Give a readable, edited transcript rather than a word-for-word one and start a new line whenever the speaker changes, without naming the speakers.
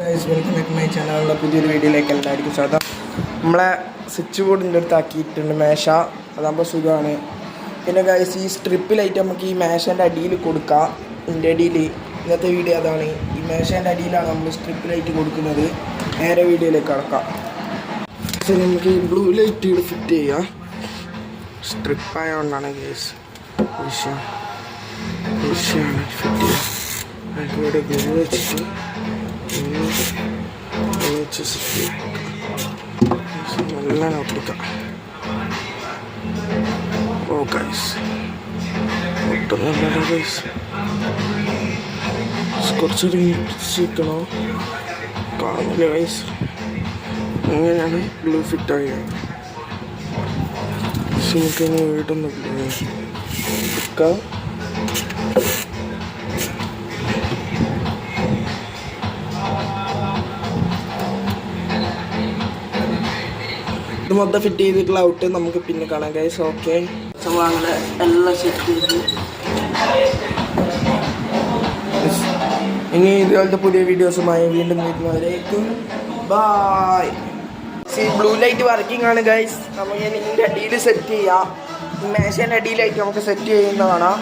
Welcome back my ചാനലിൻ്റെ പുതിയൊരു വീഡിയോയിലേക്ക് എല്ലാവർക്കും സ്വാഗതം. നമ്മളെ സ്വിച്ച് ബോർഡിൻ്റെ അടുത്ത് ആക്കിയിട്ടുണ്ട് മേശ, അതാകുമ്പോൾ സുഖമാണ്. പിന്നെ ഗൈസ് ഈ സ്ട്രിപ്പിലായിട്ട് നമുക്ക് ഈ മേശേൻ്റെ അടിയിൽ കൊടുക്കാം. ഇതിൻ്റെ അടിയിൽ ഇന്നത്തെ വീഡിയോ അതാണ്. ഈ മേശേൻ്റെ അടിയിലാണ് നമ്മൾ സ്ട്രിപ്പിലായിട്ട് കൊടുക്കുന്നത്. നേരെ വീഡിയോയിലേക്ക് കടക്കാം. നമുക്ക് ഈ ബ്ലൂ ലൈറ്റ് ഫിറ്റ് ചെയ്യാം. സ്ട്രിപ്പായതുകൊണ്ടാണ് ഗൈസ് വിഷയമാണ് ഫിറ്റ് ചെയ്യാം. ഇവിടെ ഗ്ലൂ വെച്ചിട്ട് നല്ല ഒട്ടിക്കാം. ഓ ഗൈസ് ഒട്ടും നല്ല ഗൈസ് കുറച്ചൊരു ചീക്കണോ കാണുന്നില്ല ഗൈസ്. അങ്ങനെയാണ് ഗ്ലൂ ഫിറ്റ് ആയത്. നമുക്കിനി വീട്ടൊന്നും എടുക്കാം. ഇത് മൊത്തം ഫിറ്റ് ചെയ്തിട്ടുള്ള ഔട്ട് നമുക്ക് പിന്നെ കാണാം ഗൈസ്. ഓക്കെ, നമ്മളങ്ങനെ എല്ലാം സെറ്റ് ചെയ്തു. ഇനി ഇതുപോലത്തെ പുതിയ വീഡിയോസുമായി വീണ്ടും വരുന്നവരേക്കും ബൈ. ബ്ലൂ ലൈറ്റ് വർക്കിംഗ് ആണ് ഗൈസ്. നമുക്ക് ഇതിൻ്റെ അടിയിൽ സെറ്റ് ചെയ്യാം. മേശേൻ്റെ അടിയിലായിട്ട് നമുക്ക് സെറ്റ് ചെയ്യുന്നതാണ്.